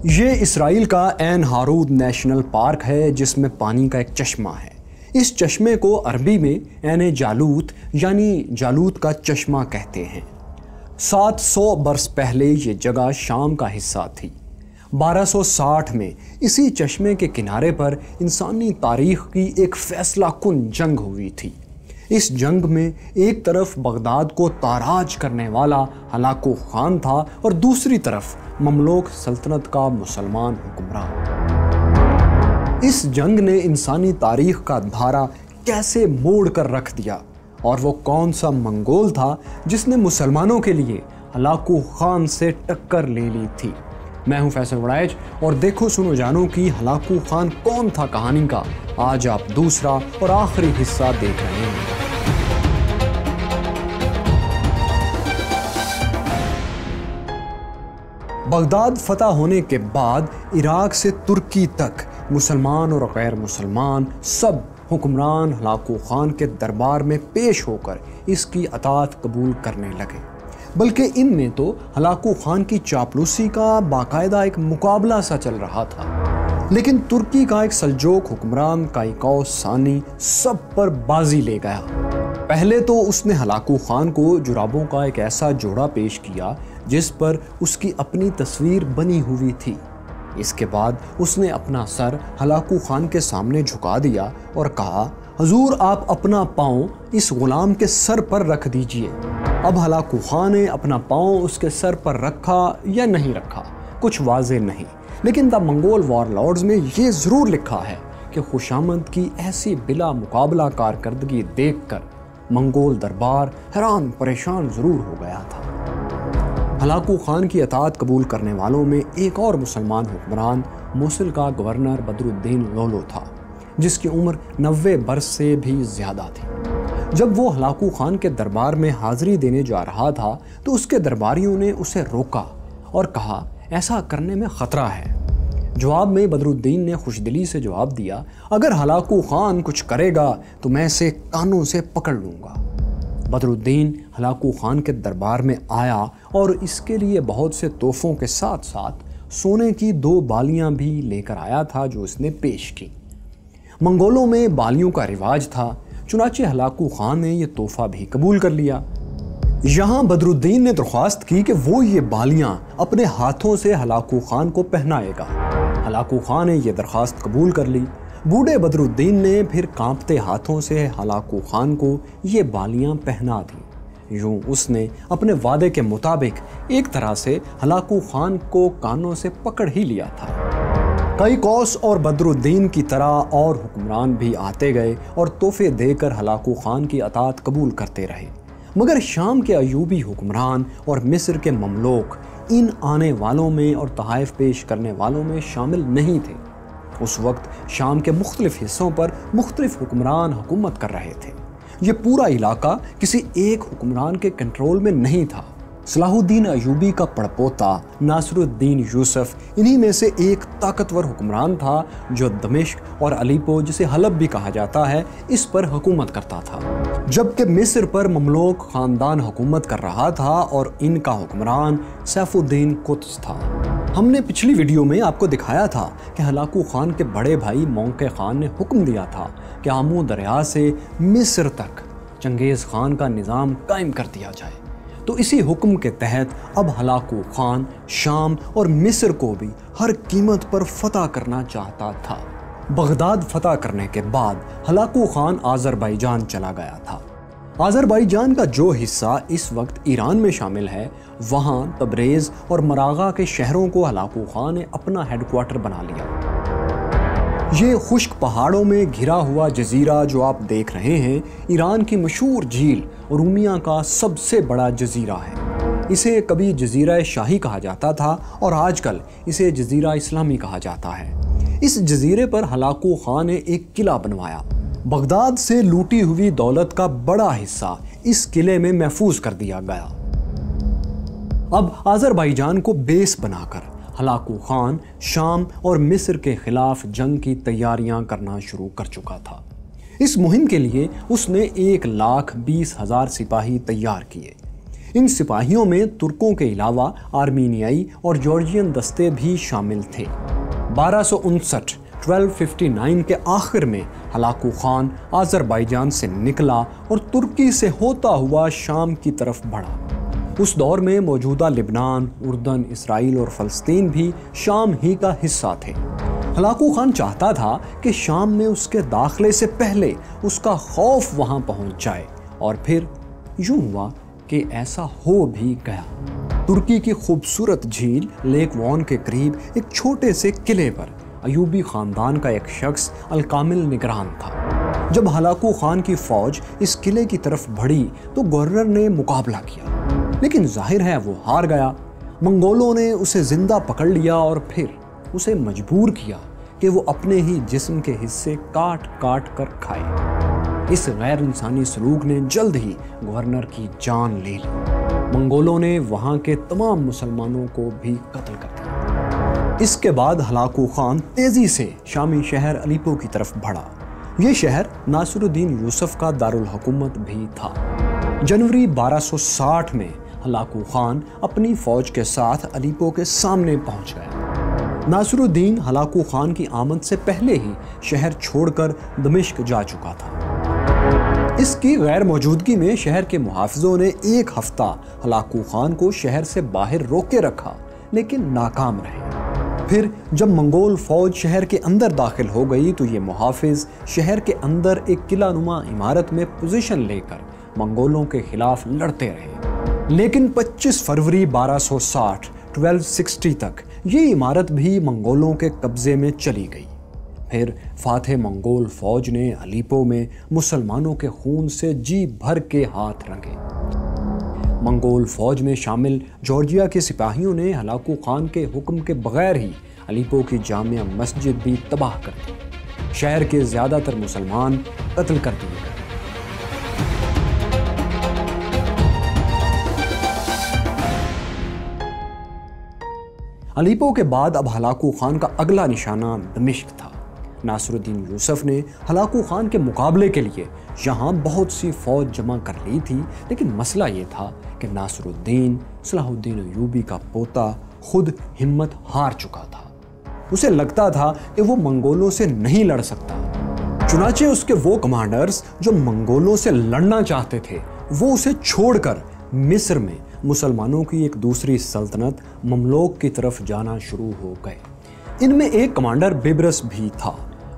یہ اسرائیل کا عین ہارود نیشنل پارک ہے جس میں پانی کا ایک چشمہ ہے۔ اس چشمے کو عربی میں عین جالوت یعنی جالوت کا چشمہ کہتے ہیں۔ 700 برس پہلے یہ جگہ شام کا حصہ تھی۔ 1260 میں اسی چشمے کے کنارے پر انسانی تاریخ کی ایک فیصلہ کن جنگ ہوئی تھی۔ اس جنگ میں ایک طرف بغداد کو تاراج کرنے والا ہلاکو خان تھا اور دوسری طرف مملوک سلطنت کا مسلمان حکمران۔ اس جنگ نے انسانی تاریخ کا دھارا کیسے موڑ کر رکھ دیا، اور وہ کون سا منگول تھا جس نے مسلمانوں کے لیے ہلاکو خان سے ٹکر لے لی تھی۔ میں ہوں فیصل وڑائچ اور دیکھو سنو جانو کی ہلاکو خان کون تھا کہانی کا آج آپ دوسرا اور آخری حصہ دیکھ رہے ہیں۔ بغداد فتح ہونے کے بعد عراق سے ترکی تک مسلمان اور غیر مسلمان سب حکمران ہلاکو خان کے دربار میں پیش ہو کر اس کی اطاعت قبول کرنے لگے، بلکہ ان میں تو ہلاکو خان کی چاپلوسی کا باقاعدہ ایک مقابلہ سا چل رہا تھا۔ لیکن ترکی کا ایک سلجوق حکمران کائیقوس ثانی سب پر بازی لے گیا۔ پہلے تو اس نے ہلاکو خان کو جرابوں کا ایک ایسا جوڑا پیش کیا جس پر اس کی اپنی تصویر بنی ہوئی تھی۔ اس کے بعد اس نے اپنا سر ہلاکو خان کے سامنے جھکا دیا اور کہا، حضور آپ اپنا پاؤں اس غلام کے سر پر رکھ دیجئے۔ اب ہلاکو خان نے اپنا پاؤں اس کے سر پر رکھا یا نہیں رکھا کچھ واضح نہیں، لیکن دا منگول وار لارڈز میں یہ ضرور لکھا ہے کہ خوشامد کی ایسی بلا مقابلہ کارکردگی دیکھ کر منگول دربار حیران پریشان ضرور ہو گیا تھا۔ ہلاکو خان کی اطاعت قبول کرنے والوں میں ایک اور مسلمان حکمران موصل کا گورنر بدر الدین لولو تھا، جس کی عمر 90 برس سے بھی زیادہ تھی۔ جب وہ ہلاکو خان کے دربار میں حاضری دینے جا رہا تھا تو اس کے درباریوں نے اسے روکا اور کہا ایسا کرنے میں خطرہ ہے۔ جواب میں بدر الدین نے خوش دلی سے جواب دیا، اگر ہلاکو خان کچھ کرے گا تو میں اسے کانوں سے پکڑ لوں گا۔ بدر الدین ہلاکو خان کے دربار میں آیا اور اس کے لیے بہت سے تحفوں کے ساتھ ساتھ سونے کی 2 بالیاں بھی لے کر آیا تھا جو اس نے پیش کی۔ منگولوں میں بالیوں کا رواج تھا، چنانچہ ہلاکو خان نے یہ تحفہ بھی قبول کر لیا۔ یہاں بدر الدین نے درخواست کی کہ وہ یہ بالیاں اپنے ہاتھوں سے ہلاکو خان کو پہنائے گا۔ ہلاکو خان نے یہ درخواست قبول کر لی۔ بوڑھے بدر الدین نے پھر کانپتے ہاتھوں سے ہلاکو خان کو یہ بالیاں پہنا دیں۔ یوں اس نے اپنے وعدے کے مطابق ایک طرح سے ہلاکو خان کو کانوں سے پکڑ ہی لیا تھا۔ کائیقوس اور بدر الدین کی طرح اور حکمران بھی آتے گئے اور تحفے دے کر ہلاکو خان کی اطاعت قبول کرتے رہے، مگر شام کے ایوبی حکمران اور مصر کے مملوک ان آنے والوں میں اور تحائف پیش کرنے والوں میں شامل نہیں تھے۔ اس وقت شام کے مختلف حصوں پر مختلف حکمران حکومت کر رہے تھے۔ یہ پورا علاقہ کسی ایک حکمران کے کنٹرول میں نہیں تھا۔ صلاح الدین ایوبی کا پڑپوتا ناصر الدین یوسف انہی میں سے ایک طاقتور حکمران تھا جو دمشق اور الیپو جسے حلب بھی کہا جاتا ہے اس پر حکومت کرتا تھا، جبکہ مصر پر مملوک خاندان حکومت کر رہا تھا اور ان کا حکمران سیف الدین قطز تھا۔ ہم نے پچھلی ویڈیو میں آپ کو دکھایا تھا کہ ہلاکو خان کے بڑے بھائی موقع خان نے حکم دیا تھا کہ آمو دریا سے مصر تک چنگیز خان کا نظام قائم کر دیا جائے، تو اسی حکم کے تحت اب ہلاکو خان شام اور مصر کو بھی ہر قیمت پر فتح کرنا چاہتا تھا۔ بغداد فتح کرنے کے بعد ہلاکو خان آذربائیجان چلا گیا تھا۔ آذربائیجان کا جو حصہ اس وقت ایران میں شامل ہے، وہاں تبریز اور مراغہ کے شہروں کو ہلاکو خان نے اپنا ہیڈ کوارٹر بنا لیا۔ یہ خشک پہاڑوں میں گھرا ہوا جزیرہ جو آپ دیکھ رہے ہیں، ایران کی مشہور جھیل ارومیہ کا سب سے بڑا جزیرہ ہے۔ اسے کبھی جزیرہ شاہی کہا جاتا تھا اور آج کل اسے جزیرہ اسلامی کہا جاتا ہے۔ اس جزیرے پر ہلاکو خان نے ایک قلعہ بنوایا۔ بغداد سے لوٹی ہوئی دولت کا بڑا حصہ اس قلعے میں محفوظ کر دیا گیا۔ اب آذربائیجان کو بیس بنا کر ہلاکو خان شام اور مصر کے خلاف جنگ کی تیاریاں کرنا شروع کر چکا تھا۔ اس مہم کے لیے اس نے 1,20,000 سپاہی تیار کیے۔ ان سپاہیوں میں ترکوں کے علاوہ آرمینیائی اور جارجین دستے بھی شامل تھے۔ 1259 کے آخر میں ہلاکو خان آذربائیجان سے نکلا اور ترکی سے ہوتا ہوا شام کی طرف بڑھا۔ اس دور میں موجودہ لبنان، اردن، اسرائیل اور فلسطین بھی شام ہی کا حصہ تھے۔ ہلاکو خان چاہتا تھا کہ شام میں اس کے داخلے سے پہلے اس کا خوف وہاں پہنچ جائے، اور پھر یوں ہوا کہ ایسا ہو بھی گیا۔ ترکی کی خوبصورت جھیل لیک وان کے قریب ایک چھوٹے سے قلعے پر ایوبی خاندان کا ایک شخص الکامل نگران تھا۔ جب ہلاکو خان کی فوج اس قلعے کی طرف بڑھی تو گورنر نے مقابلہ کیا، لیکن ظاہر ہے وہ ہار گیا۔ منگولوں نے اسے زندہ پکڑ لیا اور پھر اسے مجبور کیا کہ وہ اپنے ہی جسم کے حصے کاٹ کاٹ کر کھائے۔ اس غیر انسانی سلوک نے جلد ہی گورنر کی جان لے لی۔ منگولوں نے وہاں کے تمام مسلمانوں کو بھی قتل کر دیا۔ اس کے بعد ہلاکو خان تیزی سے شامی شہر الیپو کی طرف بڑھا۔ یہ شہر ناصر الدین یوسف کا دارالحکومت بھی تھا۔ جنوری 1260 میں ہلاکو خان اپنی فوج کے ساتھ الیپو کے سامنے پہنچ گیا۔ ناصر الدین ہلاکو خان کی آمد سے پہلے ہی شہر چھوڑ کر دمشق جا چکا تھا۔ اس کی غیر موجودگی میں شہر کے محافظوں نے ایک ہفتہ ہلاکو خان کو شہر سے باہر روکے رکھا، لیکن ناکام رہے۔ پھر جب منگول فوج شہر کے اندر داخل ہو گئی تو یہ محافظ شہر کے اندر ایک قلعہ نما عمارت میں پوزیشن لے کر منگولوں کے خلاف لڑتے رہے، لیکن 25 فروری 1260 تک یہ عمارت بھی منگولوں کے قبضے میں چلی گئی۔ پھر فاتح منگول فوج نے الیپو میں مسلمانوں کے خون سے جی بھر کے ہاتھ رنگے۔ منگول فوج میں شامل جارجیا کے سپاہیوں نے ہلاکو خان کے حکم کے بغیر ہی الیپو کی جامع مسجد بھی تباہ کر دی۔ شہر کے زیادہ تر مسلمان قتل کر دیے گئے۔ الیپو کے بعد اب ہلاکو خان کا اگلا نشانہ دمشق تھا۔ ناصر الدین یوسف نے ہلاکو خان کے مقابلے کے لیے یہاں بہت سی فوج جمع کر لی تھی، لیکن مسئلہ یہ تھا کہ ناصر الدین صلاح الدین ایوبی کا پوتا خود ہمت ہار چکا تھا۔ اسے لگتا تھا کہ وہ منگولوں سے نہیں لڑ سکتا۔ چنانچہ اس کے وہ کمانڈرز جو منگولوں سے لڑنا چاہتے تھے وہ اسے چھوڑ کر مصر میں مسلمانوں کی ایک دوسری سلطنت مملوک کی طرف جانا شروع ہو گئے۔ ان میں ایک کمانڈر بیبرس بھی تھا۔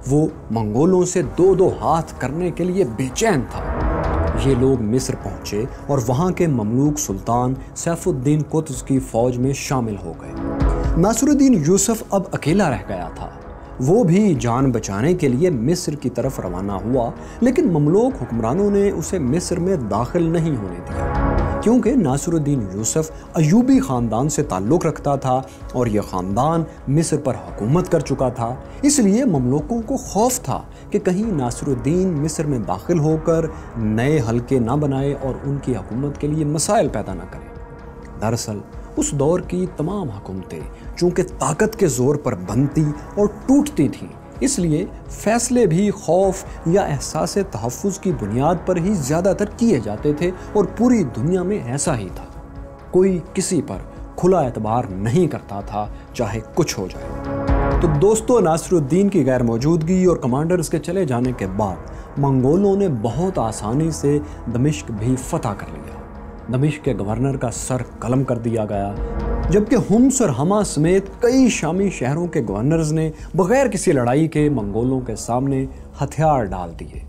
وہ منگولوں سے دو ہاتھ کرنے کے لیے بے چین تھا۔ یہ لوگ مصر پہنچے اور وہاں کے مملوک سلطان سیف الدین قطز کی فوج میں شامل ہو گئے۔ ناصر الدین یوسف اب اکیلا رہ گیا تھا۔ وہ بھی جان بچانے کے لیے مصر کی طرف روانہ ہوا، لیکن مملوک حکمرانوں نے اسے مصر میں داخل نہیں ہونے دیا، کیونکہ ناصر الدین یوسف ایوبی خاندان سے تعلق رکھتا تھا اور یہ خاندان مصر پر حکومت کر چکا تھا۔ اس لیے مملوکوں کو خوف تھا کہ کہیں ناصر الدین مصر میں داخل ہو کر نئے حلقے نہ بنائے اور ان کی حکومت کے لیے مسائل پیدا نہ کرے۔ دراصل اس دور کی تمام حکومتیں چونکہ طاقت کے زور پر بنتی اور ٹوٹتی تھیں، اس لیے فیصلے بھی خوف یا احساس تحفظ کی بنیاد پر ہی زیادہ تر کیے جاتے تھے، اور پوری دنیا میں ایسا ہی تھا۔ کوئی کسی پر کھلا اعتبار نہیں کرتا تھا، چاہے کچھ ہو جائے۔ تو دوستو، ناصر الدین کی غیر موجودگی اور کمانڈرز کے چلے جانے کے بعد منگولوں نے بہت آسانی سے دمشق بھی فتح کر لیا۔ دمشق کے گورنر کا سر قلم کر دیا گیا، جبکہ حمص اور حما سمیت کئی شامی شہروں کے گورنرز نے بغیر کسی لڑائی کے منگولوں کے سامنے ہتھیار ڈال دیے۔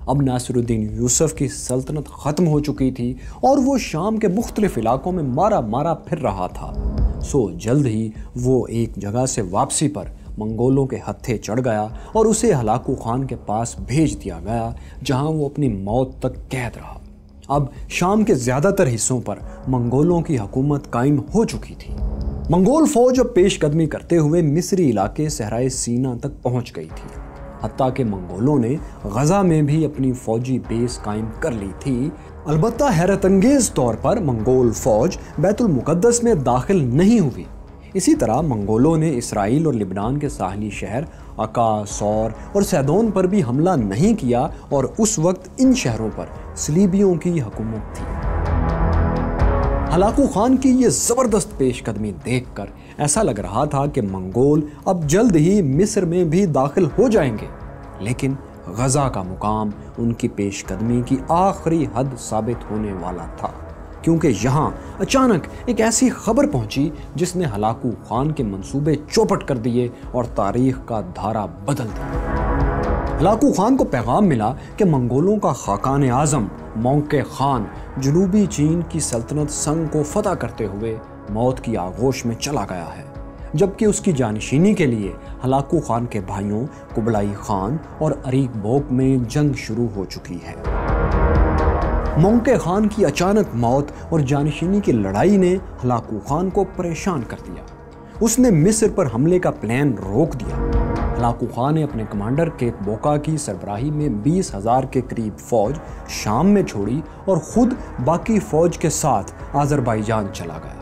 اب ناصر الدین یوسف کی سلطنت ختم ہو چکی تھی اور وہ شام کے مختلف علاقوں میں مارا پھر رہا تھا۔ سو جلد ہی وہ ایک جگہ سے واپسی پر منگولوں کے ہتھے چڑھ گیا اور اسے ہلاکو خان کے پاس بھیج دیا گیا، جہاں وہ اپنی موت تک قید رہا۔ اب شام کے زیادہ تر حصوں پر منگولوں کی حکومت قائم ہو چکی تھی۔ منگول فوج اب پیش قدمی کرتے ہوئے مصری علاقے صحرائے سینا تک پہنچ گئی تھی، حتیٰ کہ منگولوں نے غزہ میں بھی اپنی فوجی بیس قائم کر لی تھی۔ البتہ حیرت انگیز طور پر منگول فوج بیت المقدس میں داخل نہیں ہوئی۔ اسی طرح منگولوں نے اسرائیل اور لبنان کے ساحلی شہر عکا، سور اور سیدون پر بھی حملہ نہیں کیا، اور اس وقت ان شہروں پر صلیبیوں کی حکومت تھی۔ ہلاکو خان کی یہ زبردست پیش قدمی دیکھ کر ایسا لگ رہا تھا کہ منگول اب جلد ہی مصر میں بھی داخل ہو جائیں گے، لیکن غزہ کا مقام ان کی پیش قدمی کی آخری حد ثابت ہونے والا تھا، کیونکہ یہاں اچانک ایک ایسی خبر پہنچی جس نے ہلاکو خان کے منصوبے چوپٹ کر دیے اور تاریخ کا دھارا بدل دیا۔ ہلاکو خان کو پیغام ملا کہ منگولوں کا خاقان اعظم مونکے خان جنوبی چین کی سلطنت سنگ کو فتح کرتے ہوئے موت کی آغوش میں چلا گیا ہے، جبکہ اس کی جانشینی کے لیے ہلاکو خان کے بھائیوں قبلائی خان اور اریک بوک میں جنگ شروع ہو چکی ہے۔ مونکے خان کی اچانک موت اور جانشینی کی لڑائی نے ہلاکو خان کو پریشان کر دیا۔ اس نے مصر پر حملے کا پلان روک دیا۔ ہلاکو خان نے اپنے کمانڈر کیت بوکا کی سربراہی میں 20,000 کے قریب فوج شام میں چھوڑی اور خود باقی فوج کے ساتھ آذربائیجان چلا گیا۔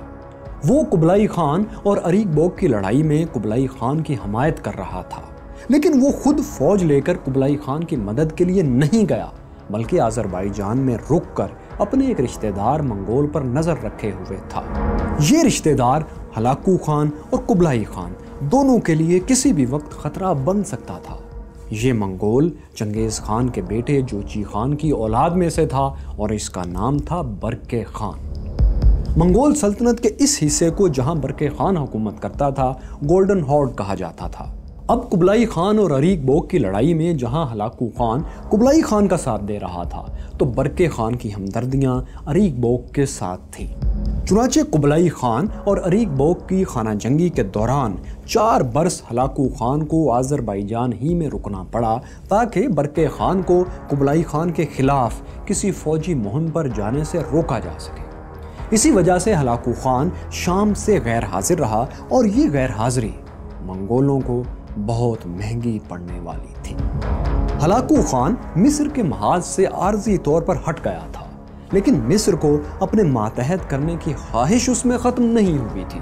وہ قبلائی خان اور اریک بوک کی لڑائی میں قبلائی خان کی حمایت کر رہا تھا، لیکن وہ خود فوج لے کر قبلائی خان کی مدد کے لیے نہیں گیا، بلکہ آذربائیجان میں رک کر اپنے ایک رشتہ دار منگول پر نظر رکھے ہوئے تھا۔ یہ رشتہ دار ہلاکو خان اور قبلائی خان دونوں کے لیے کسی بھی وقت خطرہ بن سکتا تھا۔ یہ منگول چنگیز خان کے بیٹے جوچی خان کی اولاد میں سے تھا اور اس کا نام تھا برکے خان۔ منگول سلطنت کے اس حصے کو جہاں برکے خان حکومت کرتا تھا گولڈن ہارڈ کہا جاتا تھا۔ اب قبلائی خان اور اریک بوک کی لڑائی میں جہاں ہلاکو خان قبلائی خان کا ساتھ دے رہا تھا تو برکے خان کی ہمدردیاں اریک بوک کے ساتھ تھیں۔ چنانچہ قبلائی خان اور اریک بوک کی خانہ جنگی کے دوران 4 برس ہلاکو خان کو آذربائیجان ہی میں رکنا پڑا تاکہ برکے خان کو قبلائی خان کے خلاف کسی فوجی مہم پر جانے سے روکا جا سکے۔ اسی وجہ سے ہلاکو خان شام سے غیر حاضر رہا اور یہ غیر حاضری منگولوں کو بہت مہنگی پڑنے والی تھی۔ ہلاکو خان مصر کے محاذ سے عارضی طور پر ہٹ گیا تھا، لیکن مصر کو اپنے ماتحت کرنے کی خواہش اس میں ختم نہیں ہوئی تھی۔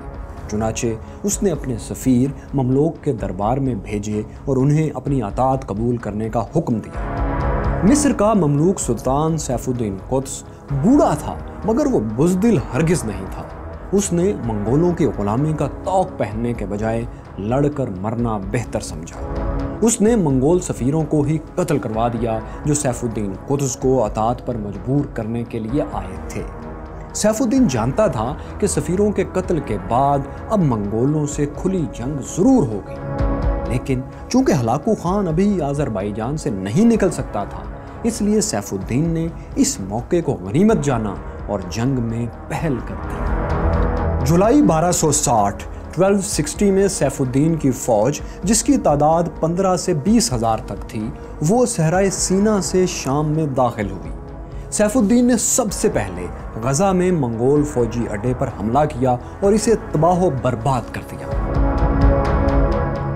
چنانچہ اس نے اپنے سفیر مملوک کے دربار میں بھیجے اور انہیں اپنی اطاعت قبول کرنے کا حکم دیا۔ مصر کا مملوک سلطان سیف الدین قطز بوڑھا تھا، مگر وہ بزدل ہرگز نہیں تھا۔ اس نے منگولوں کی غلامی کا طوق پہننے کے بجائے لڑ کر مرنا بہتر سمجھا۔ اس نے منگول سفیروں کو ہی قتل کروا دیا جو سیف الدین قطز کو اطاعت پر مجبور کرنے کے لیے آئے تھے۔ سیف الدین جانتا تھا کہ سفیروں کے قتل کے بعد اب منگولوں سے کھلی جنگ ضرور ہوگی، لیکن چونکہ ہلاکو خان ابھی آذربائیجان سے نہیں نکل سکتا تھا، اس لیے سیف الدین نے اس موقع کو غنیمت جانا اور جنگ میں پہل کر دی۔ جولائی 1260 میں سیف الدین کی فوج، جس کی تعداد 15 سے 20,000 تک تھی، وہ صحرائے سینا سے شام میں داخل ہوئی۔ سیف الدین نے سب سے پہلے غزہ میں منگول فوجی اڈے پر حملہ کیا اور اسے تباہ و برباد کر دیا۔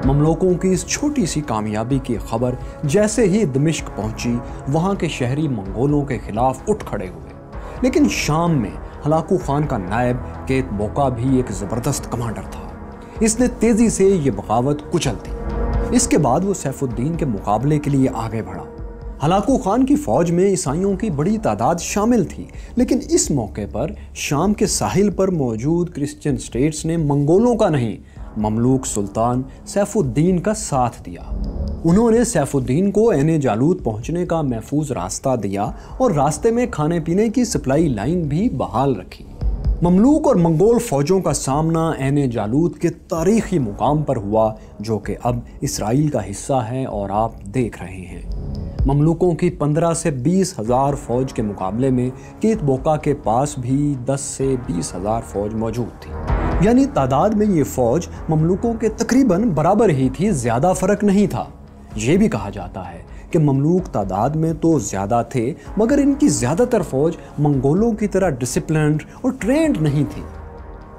مملوکوں کی اس چھوٹی سی کامیابی کی خبر جیسے ہی دمشق پہنچی، وہاں کے شہری منگولوں کے خلاف اٹھ کھڑے ہوئے۔ لیکن شام میں ہلاکو خان کا نائب کیت بوکا بھی ایک زبردست کمانڈر تھا۔ اس نے تیزی سے یہ بغاوت کچل دی۔ اس کے بعد وہ سیف الدین کے مقابلے کے لیے آگے بڑھا۔ ہلاکو خان کی فوج میں عیسائیوں کی بڑی تعداد شامل تھی، لیکن اس موقع پر شام کے ساحل پر موجود کرسچن سٹیٹس نے منگولوں کا نہیں، مملوک سلطان سیف الدین کا ساتھ دیا۔ انہوں نے سیف الدین کو عین جالوت پہنچنے کا محفوظ راستہ دیا اور راستے میں کھانے پینے کی سپلائی لائن بھی بحال رکھی۔ مملوک اور منگول فوجوں کا سامنا عین جالوت کے تاریخی مقام پر ہوا، جو کہ اب اسرائیل کا حصہ ہے اور آپ دیکھ رہے ہیں۔ مملوکوں کی 15 سے 20,000 فوج کے مقابلے میں کیت بوکا کے پاس بھی 10 سے 20,000 فوج موجود تھی، یعنی تعداد میں یہ فوج مملوکوں کے تقریباً برابر ہی تھی، زیادہ فرق نہیں تھا۔ یہ بھی کہا جاتا ہے کہ مملوک تعداد میں تو زیادہ تھے، مگر ان کی زیادہ تر فوج منگولوں کی طرح ڈسپلنڈ اور ٹرینڈ نہیں تھی۔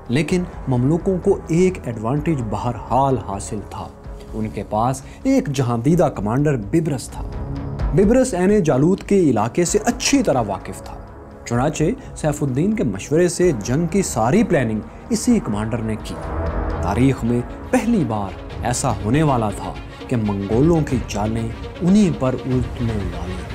لیکن مملوکوں کو ایک ایڈوانٹیج بہرحال حاصل تھا، ان کے پاس ایک جہاندیدہ کمانڈر ببرس تھا۔ ببرس عین جالوت کے علاقے سے اچھی طرح واقف تھا، چنانچہ سیف الدین کے مشورے سے جنگ کی ساری پلاننگ اسی کمانڈر نے کی۔ تاریخ میں پہلی بار ایسا ہونے والا تھا کہ منگولوں کی چالیں انہی پر الٹنے والی تھی۔